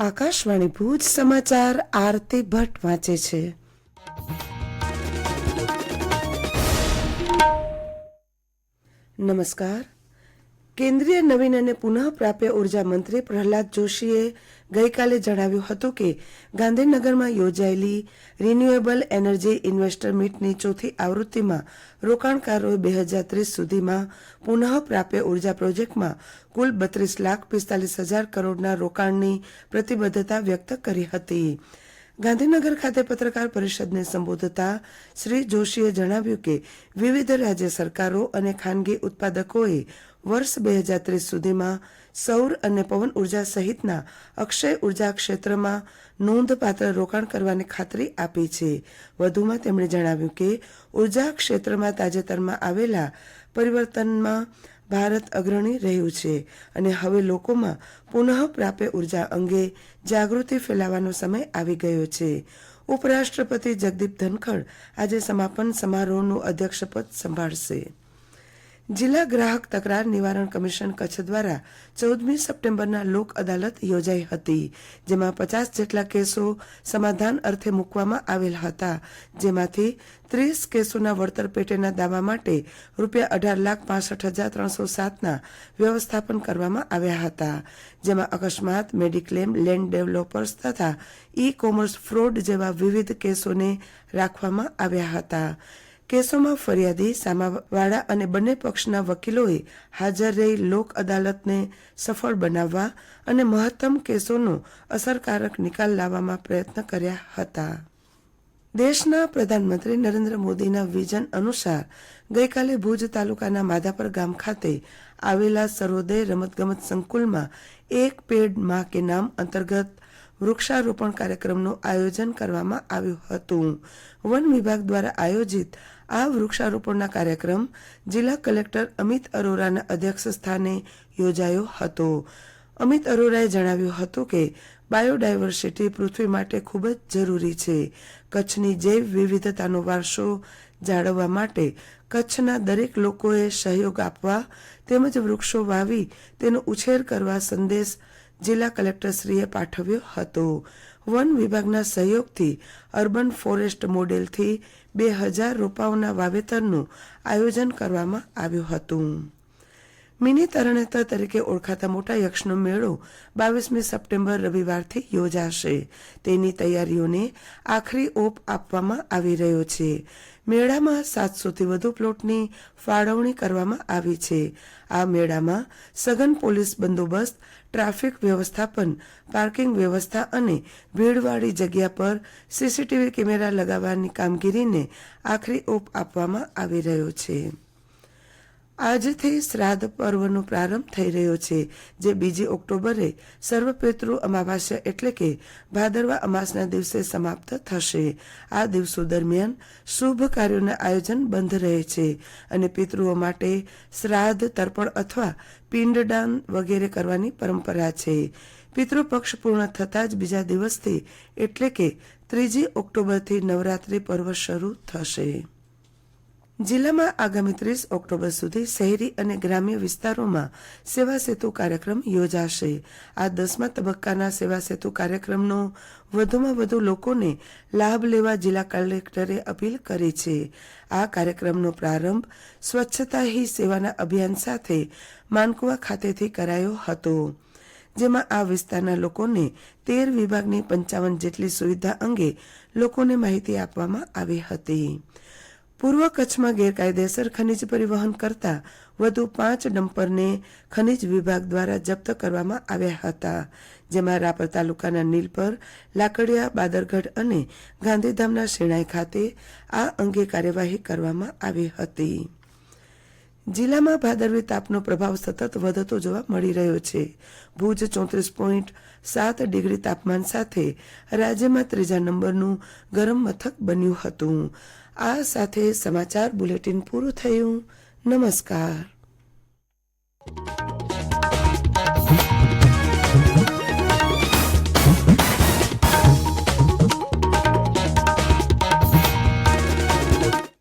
આકાશવાણી ભુજ સમાચાર આરતી ભટ્ટ વાંચે છે. નમસ્કાર. કેન્દ્રીય નવીન અને પુનઃ પ્રાપ્ય ઉર્જા મંત્રી પ્રહલાદ જોશીએ ગઈકાલે જણાવ્યું હતું કે ગાંધીનગરમાં યોજાયેલી રિન્યુએબલ એનર્જી ઇન્વેસ્ટર મીટની ચોથી આવૃત્તિમાં રોકાણકારોએ 2030 સુધીમાં પુનઃ પ્રાપ્ય ઉર્જા પ્રોજેક્ટમાં કુલ 32,45,000 કરોડના રોકાણની પ્રતિબદ્ધતા વ્યક્ત કરી હતી. ગાંધીનગર ખાતે પત્રકાર પરિષદને સંબોધતા શ્રી જોશીએ જણાવ્યું કે વિવિધ રાજ્ય સરકારો અને ખાનગી ઉત્પાદકોએ વર્ષ 2030 સુધીમાં સૌર અને પવન ઉર્જા સહિતના અક્ષય ઉર્જા ક્ષેત્રમાં નોંધપાત્ર રોકાણ કરવાની ખાતરી આપી છે. વધુમાં તેમણે જણાવ્યું કે ઉર્જા ક્ષેત્રમાં તાજેતરમાં આવેલા પરિવર્તનમાં ભારત અગ્રણી રહ્યું છે અને હવે લોકોમાં પુનઃ પ્રાપ્ય ઉર્જા અંગે જાગૃતિ ફેલાવવાનો સમય આવી ગયો છે. ઉપરાષ્ટ્રપતિ જગદીપ ધનખડ આજે સમાપન સમારોહનું અધ્યક્ષપદ સંભાળશે. જિલ્લા ગ્રાહક તકરાર નિવારણ કમિશન કચ્છ દ્વારા 14મી સપ્ટેમ્બરના લોક અદાલત યોજાઈ હતી, જેમાં 50 જેટલા કેસો સમાધાન અર્થે મૂકવામાં આવેલ હતા, જેમાંથી 30 કેસોના વળતર પેટેના દાવા માટે ₹18,65,307ના વ્યવસ્થાપન કરવામાં આવ્યા હતા, જેમાં અકસ્માત, મેડિક્લેમ, લેન્ડ ડેવલપર્સ તથા ઈ કોમર્સ ફ્રોડ જેવા વિવિધ કેસોને રાખવામાં આવ્યા હતા. કેસોમાં ફરિયાદી, સામાવાળા અને બંને પક્ષના વકીલોએ હાજર રહી લોક અદાલતને સફળ બનાવવા અને મહત્તમ કેસોનો અસરકારક નિકાલ લાવવામાં પ્રયત્ન કર્યા હતા. દેશના પ્રધાનમંત્રી નરેન્દ્ર મોદીના વિઝન અનુસાર ગઈકાલે ભુજ તાલુકાના માધાપર ગામ ખાતે આવેલા સર્વોદય રમતગમત સંકુલમાં એક પેડ માં કે નામ અંતર્ગત વૃક્ષારોપણ કાર્યક્રમનું આયોજન કરવામાં આવ્યું હતું. વન વિભાગ દ્વારા આયોજિત આ વૃક્ષારોપણના કાર્યક્રમ જિલ્લા કલેક્ટર અમિત અરોરાના અધ્યક્ષ સ્થાને યોજાયો હતો. અમિત અરોરાએ જણાવ્યું હતું કે બાયોડાયવર્સિટી પૃથ્વી માટે ખૂબ જ જરૂરી છે. કચ્છની જૈવ વિવિધતાનો વારસો જાળવવા માટે કચ્છના દરેક લોકોએ સહયોગ આપવા તેમજ વૃક્ષો વાવી તેનો ઉછેર કરવા સંદેશ જિલ્લા કલેક્ટરશ્રીએ પાઠવ્યો હતો. વન વિભાગના સહયોગથી અર્બન ફોરેસ્ટ મોડેલથી 2000 રોપાઓના વાવેતરનું આયોજન કરવામાં આવ્યું હતું. મિની તરણેતર તરીકે ઓળખાતા મોટા યક્ષનો મેળો 22મી સપ્ટેમ્બર રવિવારથી યોજાશે. તેની તૈયારીઓને આખરી ઓપ આપવામાં આવી રહ્યો છે. મેળામાં 700થી વધુ પ્લોટની ફાળવણી કરવામાં આવી છે. આ મેળામાં સઘન પોલીસ બંદોબસ્ત, ટ્રાફિક વ્યવસ્થાપન, પાર્કિંગ વ્યવસ્થા અને ભીડવાળી જગ્યા પર સીસીટીવી કેમેરા લગાવવાની કામગીરીને આખરી ઓપ આપવામાં આવી રહ્યો છે. આજથી શ્રાદ્ધ પર્વનો પ્રારંભ થઈ રહ્યો છે, જે 2 ઓક્ટોબરે સર્વપિતૃ અમાવાસ્યા એટલે કે ભાદરવા અમાસના દિવસે સમાપ્ત થશે. આ દિવસો દરમિયાન શુભ કાર્યોના આયોજન બંધ રહે છે અને પિતૃઓ માટે શ્રાદ્ધ, તર્પણ અથવા પિંડદાન વગેરે કરવાની પરંપરા છે. પિતૃપક્ષ પૂર્ણ થતાં જ બીજા દિવસથી એટલે કે 3 ઓક્ટોબરથી નવરાત્રિ પર્વ શરૂ થશે. જિલ્લામાં આગામી 30 ઓક્ટોબર સુધી શહેરી અને ગ્રામ્ય વિસ્તારોમાં સેવા સેતુ કાર્યક્રમ યોજાશે. આ 10મા તબક્કાના સેવા સેતુ કાર્યક્રમનો વધુમાં વધુ લોકોને લાભ લેવા જિલ્લા કલેક્ટરે અપીલ કરી છે. આ કાર્યક્રમનો પ્રારંભ સ્વચ્છતા હી સેવાના અભિયાન સાથે માનકુવા ખાતેથી કરાયો હતો, જેમાં આ વિસ્તારના લોકોને 13 વિભાગની 55 જેટલી સુવિધા અંગે લોકોને માહિતી આપવામાં આવી હતી. પૂર્વ કચ્છમાં ગેરકાયદેસર ખનીજ પરિવહન કરતા વધુ 5 ડમ્પરને ખનીજ વિભાગ દ્વારા જપ્ત કરવામાં આવ્યા હતા, જેમાં રાપર તાલુકાના નીલપર, લાકડિયા, બાદરગઢ અને ગાંધીધામના શેણાઈ ખાતે આ અંગે કાર્યવાહી કરવામાં આવી હતી. જિલ્લામાં ભાદરવી તાપનો પ્રભાવ સતત વધતો જોવા મળી રહ્યો છે. ભુજ 34.7 ડિગ્રી તાપમાન સાથે રાજ્યમાં 3જા નંબરનું ગરમ મથક બન્યું હતું. આ સાથે સમાચાર બુલેટિન પૂરું થયું. નમસ્કાર.